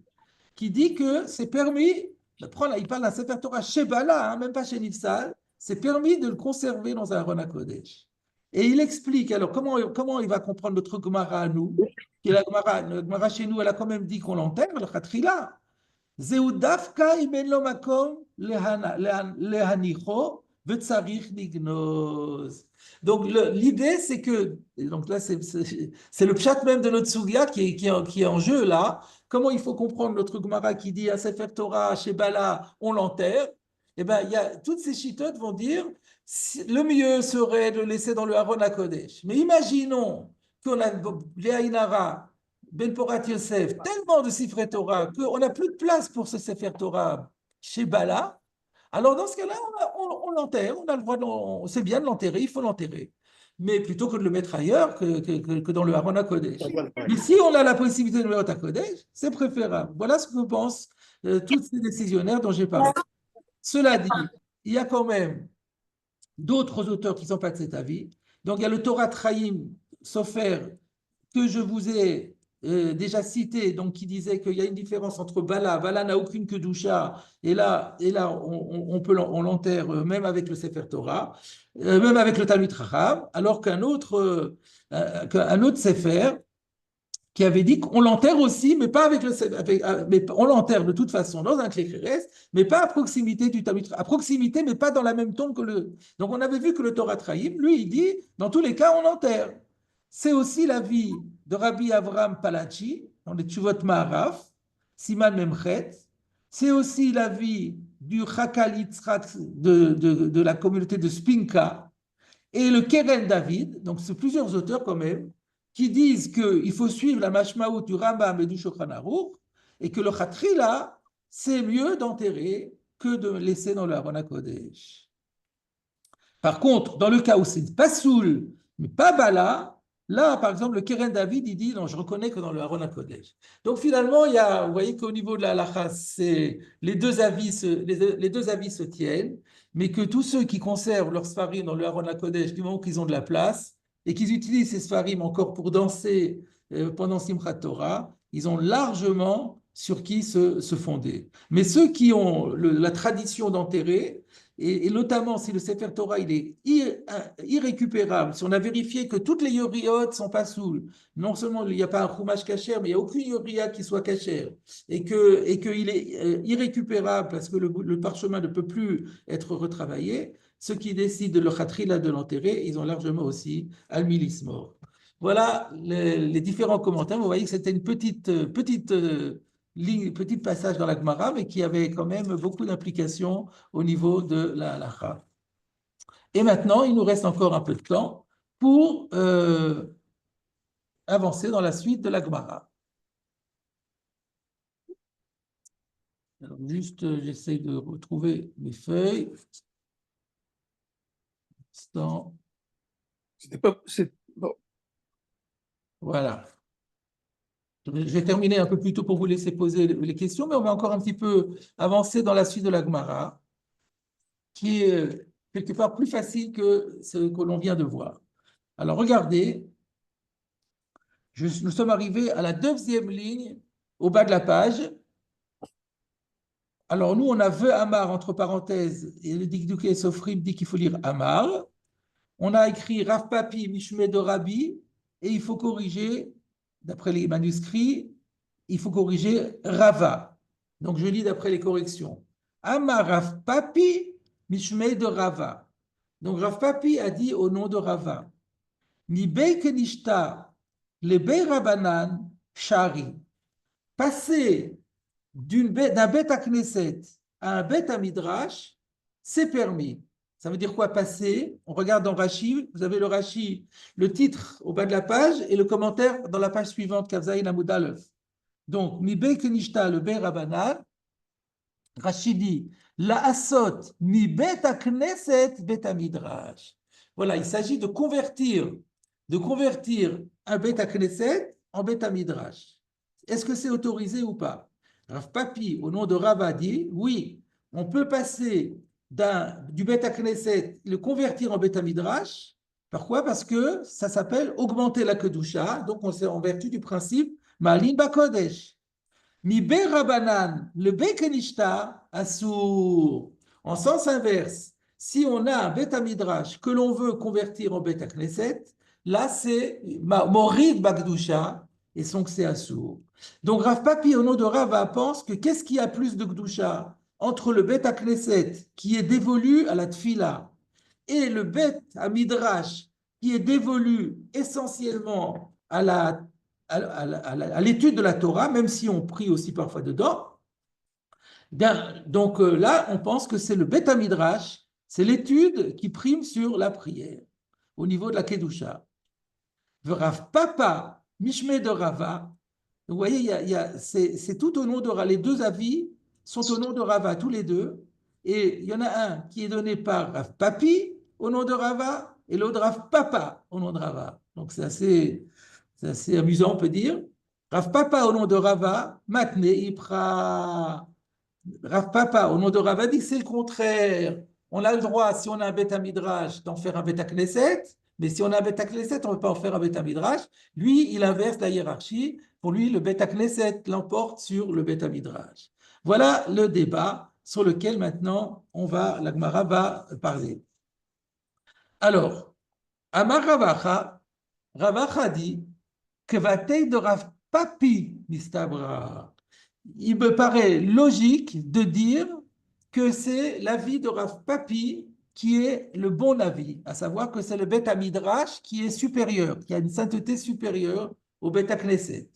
qui dit que c'est permis de prendre, il parle d'un Sefer Torah chez Bala, même pas chez Nifsal, c'est permis de le conserver dans un Aron HaKodesh. Et il explique, alors comment il va comprendre notre Gemara à nous, la Gemara chez nous, elle a quand même dit qu'on l'enterre, le Khatrila. זהו דווקא אם אין לו מקום להניחו וצריך לגנוז. Donc l'idée c'est que, donc là c'est le pshat même de notre Sugia qui est en jeu là. Comment il faut comprendre notre Gemara qui dit à Sefer Torah chez Bala on l'enterre? Eh bien, toutes ces chitotes vont dire le mieux serait de le laisser dans le Haron HaKodesh. Mais imaginons qu'on a Léa Ben Porat Yosef, tellement de Sifrei Torah qu'on n'a plus de place pour ce Sefer Torah chez Bala. Alors dans ce cas-là, on l'enterre, on a le droit, c'est bien de l'enterrer, il faut l'enterrer. mais plutôt que de le mettre ailleurs que dans le Aron HaKodesh. Mais si on a la possibilité de le mettre à Kodesh, c'est préférable. Voilà ce que pensent tous ces décisionnaires dont j'ai parlé. Cela dit, il y a quand même d'autres auteurs qui ne sont pas de cet avis. Donc, il y a le Torah Traim Sofer que je vous ai déjà cité, donc qui disait qu'il y a une différence entre Bala. Bala n'a aucune Kedusha, et là on l'enterre même avec le Sefer Torah, même avec le Talmud Chacham, alors qu'un autre Sefer qui avait dit qu'on l'enterre aussi, mais pas avec le, mais on l'enterre de toute façon dans un Klékérès, mais pas à proximité du Talmud, à proximité, mais pas dans la même tombe que le. Donc on avait vu que le Torah Traim, lui, il dit, dans tous les cas, on l'enterre. C'est aussi l'avis de Rabbi Avraham Palachi, dans les Tshuvot Maharaf, Siman Memchet. C'est aussi l'avis du Chakal Yitzhak de la communauté de Spinka et le Keren David. Donc, c'est plusieurs auteurs quand même qui disent qu'il faut suivre la Mashmaout du Rambam et du Shulchan Aruch et que le Khatrila, c'est mieux d'enterrer que de laisser dans le Aron HaKodesh. Par contre, dans le cas où c'est pas Soul, mais pas Bala, là, par exemple, le Keren David, il dit non, je reconnais que dans le Aron HaKodesh. Donc finalement, il y a, vous voyez qu'au niveau de la halakha, les deux avis se tiennent, mais que tous ceux qui conservent leurs sfarim dans le Aron HaKodesh, du moment qu'ils ont de la place, et qu'ils utilisent ces sfarim encore pour danser pendant Simchat Torah, ils ont largement sur qui se fonder. Mais ceux qui ont la tradition d'enterrer, et notamment si le Sefer Torah il est irrécupérable, si on a vérifié que toutes les yoriot sont pas saoules, non seulement il n'y a pas un chumash kasher, mais il n'y a aucune yoria qui soit kasher, et qu'il est irrécupérable parce que le parchemin ne peut plus être retravaillé, ceux qui décident de le khatrila de l'enterrer, ils ont largement aussi al-milis mort. Voilà les différents commentaires. Vous voyez que c'était une petit passage dans la Gemara, mais qui avait quand même beaucoup d'implications au niveau de la halakha. Et maintenant, il nous reste encore un peu de temps pour avancer dans la suite de la Gemara. Alors, juste, j'essaie de retrouver mes feuilles. C'était pas. Bon. Voilà. Je vais terminer un peu plus tôt pour vous laisser poser les questions, mais on va encore un petit peu avancer dans la suite de la Gemara, qui est quelque part plus facile que ce que l'on vient de voir. Alors, regardez, nous sommes arrivés à la deuxième ligne au bas de la page. Alors, nous, on a Ve Amar entre parenthèses, et le Dikdouké Sofrim dit qu'il faut lire Amar. On a écrit Rav Papi Mishme de Rabbi, et il faut corriger, d'après les manuscrits, il faut corriger Rava. Donc, je lis d'après les corrections. Amar Rav Papi Mishme de Rava. Donc, Rav Papi a dit au nom de Rava. Ni Kenishta, le Bei Rabanan, Shari. Passer d'un Bet à Knesset à un Bet à Midrash, c'est permis. Ça veut dire quoi passer? On regarde dans Rashi, vous avez le Rashi, le titre au bas de la page et le commentaire dans la page suivante, Kavzaïn Amoudalev. Donc, Mi Bei Kenishta, le Bei Rabanan, Rashi dit, La Asot, Mi Bet à Knesset, Bet à Midrash. Voilà, il s'agit de convertir un Beth Knesset en Beth Midrash. Est-ce que c'est autorisé ou pas? Rav Papi, au nom de Rava, dit oui, on peut passer du Beth Knesset, le convertir en Beth Midrash. Pourquoi? Parce que ça s'appelle augmenter la Kedusha, donc on sait en vertu du principe Malin Bakodesh. Mi Be Rabanan, le Be Kenishta, Assour. En sens inverse, si on a un Beth Midrash que l'on veut convertir en Beth Knesset, là, c'est Morid Bagdusha, et donc c'est Assour. Donc Rav Papi, au nom de Rava, pense que qu'est-ce qui a plus de Gdusha entre le Bet Knesset, qui est dévolu à la Tfila, et le Bet Midrash, qui est dévolu essentiellement à l'étude de la Torah, même si on prie aussi parfois dedans. Donc là, on pense que c'est le Bet Midrash, c'est l'étude qui prime sur la prière, au niveau de la Kedusha. Rav Papa, Mishme de Rava, vous voyez, c'est tout au nom de Rava. Les deux avis sont au nom de Rava, tous les deux. Et il y en a un qui est donné par Rav Papi, au nom de Rava, et l'autre Rav Papa au nom de Rava. Donc c'est assez amusant, on peut dire. Rav Papa au nom de Rava, Matne Ipra. Rav Papa au nom de Rava dit que c'est le contraire. On a le droit, si on a un Beth Midrash, d'en faire un Beth Knesset, mais si on a un Beth Knesset, on ne peut pas en faire un Beth Midrash. Lui, il inverse la hiérarchie. Pour lui, le Beth Knesset l'emporte sur le Beth Midrash. Voilà le débat sur lequel maintenant la Gemara va parler. Alors, Amar Ravacha, Ravacha dit que Vatei de Rav Papi Mistabra. Il me paraît logique de dire que c'est l'avis de Rav Papi qui est le bon avis, à savoir que c'est le Beth Midrash qui est supérieur, qui a une sainteté supérieure au Beth Knesset.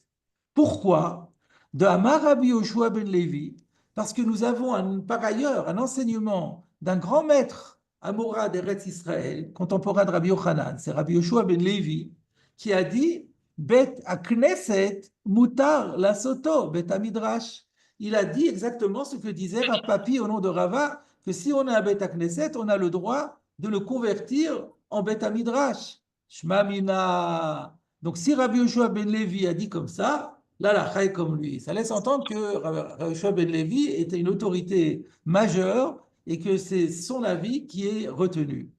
Pourquoi? De Amar Rabbi Yoshua ben Levi, parce que nous avons par ailleurs un enseignement d'un grand maître Amora d'Eretz Israël, contemporain de Rabbi Yochanan, c'est Rabbi Yoshua ben Levi, qui a dit Bet Knesset mutar la soto, Bet Midrash. Il a dit exactement ce que disait Rav Papi au nom de Rava, que si on a un Bet Knesset, on a le droit de le convertir en Bet Midrash. Shma mina. Donc si Rabbi Yoshua ben Levi a dit comme ça, là, la chaye comme lui. Ça laisse entendre que Rabbi Yoshua ben Levi était une autorité majeure et que c'est son avis qui est retenu.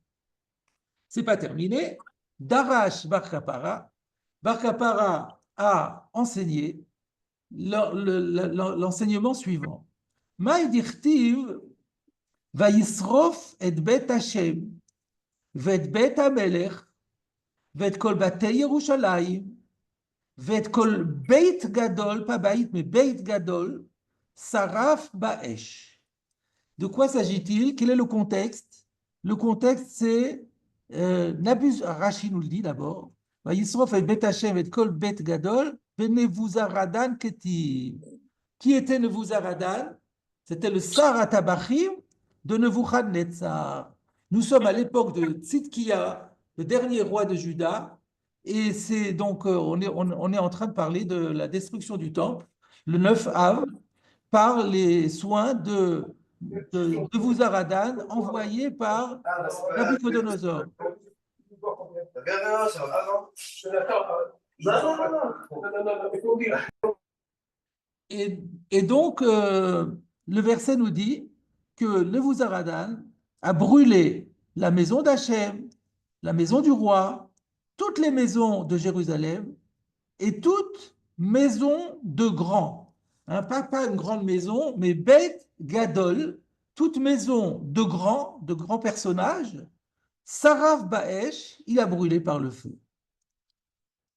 C'est pas terminé. Darash Bar Kapara, Bar Kapara a enseigné l'enseignement suivant. Maï dirtiv vayisrof et bet Hashem vet bet Amelech vet kol batei Yerushalayim ואת כל בית גדול, pas bait, mais beit gadol, saraf ba'esh. De quoi s'agit-il? Quel est le contexte? Le contexte, c'est Nabuz, Rashi nous le dit d'abord. Yisrof et Bet Hashem et kol bet gadol, benevuzaradan ketiv. Qui était Nevuzaradan? C'était le Sar Tabachim de Nebuchadnezzar. Nous sommes à l'époque de Tzidkiya, le dernier roi de Juda, et c'est donc on est en train de parler de la destruction du temple, le 9 Av, par les soins de Nebuzaradan envoyés par Nabuchodonosor. Et donc, le verset nous dit que Nebuzaradan a brûlé la maison d'Hachem, la maison du roi, toutes les maisons de Jérusalem et toute maison de grand. Hein, pas une grande maison, mais Beit Gadol, toute maison de grands personnages. Saraf Baesh, il a brûlé par le feu.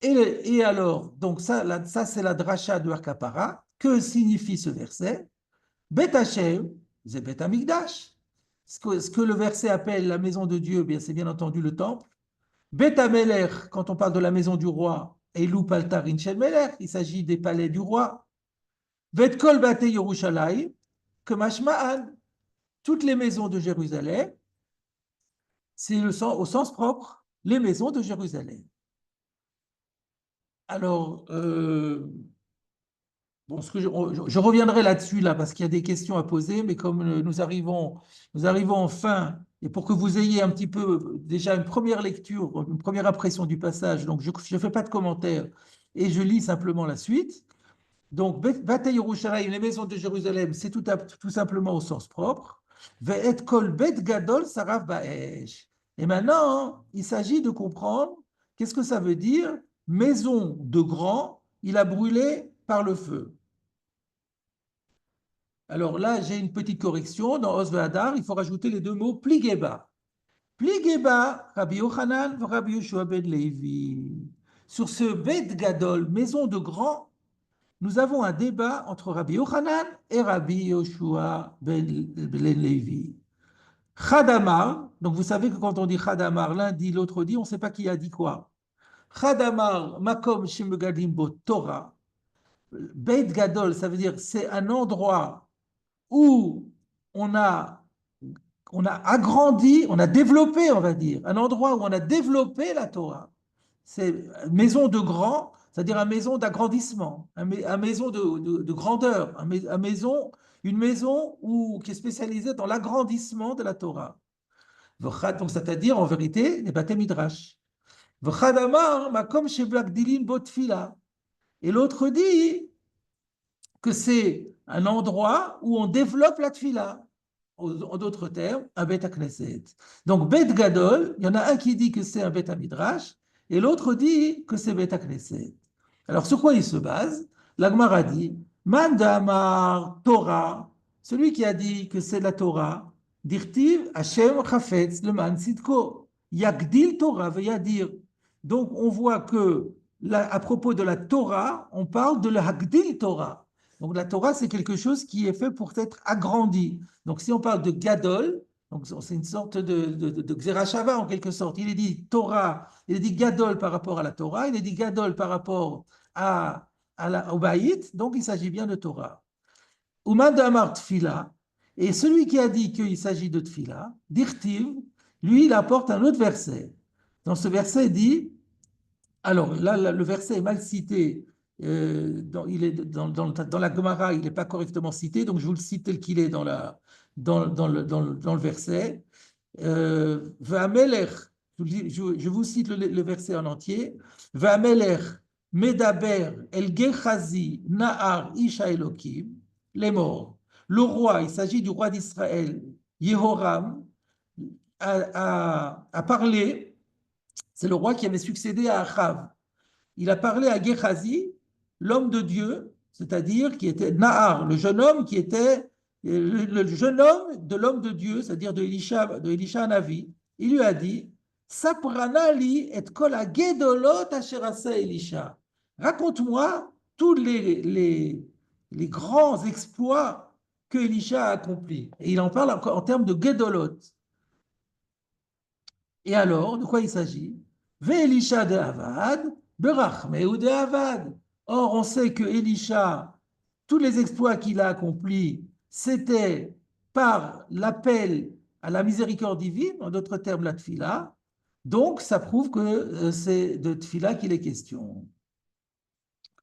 Et alors, donc ça c'est la dracha de Harkapara. Que signifie ce verset? Bet Hashem, c'est Bet Amigdash. Ce que le verset appelle la maison de Dieu, bien, c'est bien entendu le temple. Bet Amelech, quand on parle de la maison du roi, Elou Paltarin Shel Melech, il s'agit des palais du roi. Vet Kol Bate Yerushalayim, que Mashma'an, toutes les maisons de Jérusalem, c'est au sens propre, les maisons de Jérusalem. Alors, bon, je reviendrai là-dessus là parce qu'il y a des questions à poser, mais comme nous arrivons en fin, et pour que vous ayez un petit peu déjà une première lecture, une première impression du passage, donc je ne fais pas de commentaires et je lis simplement la suite. Donc, Bataille Yerushalayim, les maisons de Jérusalem, c'est tout simplement au sens propre. Ve'et kol bet gadol saraf ba'esh. Et maintenant, il s'agit de comprendre qu'est-ce que ça veut dire maison de grand, il a brûlé par le feu. Alors là, j'ai une petite correction. Dans Os Ve'adar, il faut rajouter les deux mots pligeba. Pligeba, Rabbi Yochanan, Rabbi Yoshua ben Levi. Sur ce Bet Gadol, maison de grand, nous avons un débat entre Rabbi Yochanan et Rabbi Yoshua ben Levi. Chadamar, donc vous savez que quand on dit Chadamar, l'un dit, l'autre dit, on ne sait pas qui a dit quoi. Chadamar, Makom Shemegadim Bo Torah. Beit Gadol, ça veut dire c'est un endroit où on a, on a agrandi, on a développé, on va dire, un endroit où on a développé la Torah. C'est maison de grand, c'est-à-dire une maison d'agrandissement, une maison de grandeur, une maison qui est spécialisée dans l'agrandissement de la Torah. Donc, c'est-à-dire, en vérité, les Bate Midrash. V'chad amar makom shebagdilin bo tfila. Et l'autre dit que c'est un endroit où on développe la tfila. En d'autres termes, un Bet Knesset. Donc, Bet Gadol, il y en a un qui dit que c'est un Bet Midrash et l'autre dit que c'est Bet Knesset. Alors, sur quoi il se base? La Gemara dit Man damar Torah, celui qui a dit que c'est la Torah, dirtiv Hashem Chafetz le man Sidko, Yagdil Torah veyadir. Donc, on voit que à propos de la Torah, on parle de la Hagdil Torah. Donc, la Torah, c'est quelque chose qui est fait pour être agrandi. Donc, si on parle de Gadol, c'est une sorte de Xerashava en quelque sorte. Il est dit Torah, il est dit Gadol par rapport à la Torah, il est dit Gadol par rapport au Baït, donc il s'agit bien de Torah. Uman Damar Tfila, et celui qui a dit qu'il s'agit de Tfila, Dirtiv, lui, il apporte un autre verset. Dans ce verset, il dit, alors là, le verset est mal cité. Il est dans la Gemara, il n'est pas correctement cité, donc je vous le cite tel qu'il est dans le verset. Va'amelech, je vous cite le verset en entier. Va'amelech medaber el gechazi na'ar isha elokim, les morts. Le roi, il s'agit du roi d'Israël, Yehoram, a parlé. C'est le roi qui avait succédé à Achav. Il a parlé à Gehazi, l'homme de Dieu, c'est-à-dire qui était Nahar, le jeune homme qui était le jeune homme de l'homme de Dieu, c'est-à-dire de Elisha Navi. Il lui a dit Saprana li et kol hagedolot asher asa Elisha. Raconte-moi tous les grands exploits que Elisha a accomplis. Et il en parle en termes de Gedolot. Et alors, de quoi il s'agit? Ve'elisha de Avad, berachmeu de Avad. Or, on sait que Elisha, tous les exploits qu'il a accomplis, c'était par l'appel à la miséricorde divine, en d'autres termes, la tfila. Donc, ça prouve que c'est de tfila qu'il est question.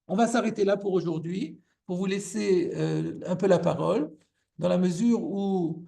On va s'arrêter là pour aujourd'hui, pour vous laisser un peu la parole, dans la mesure où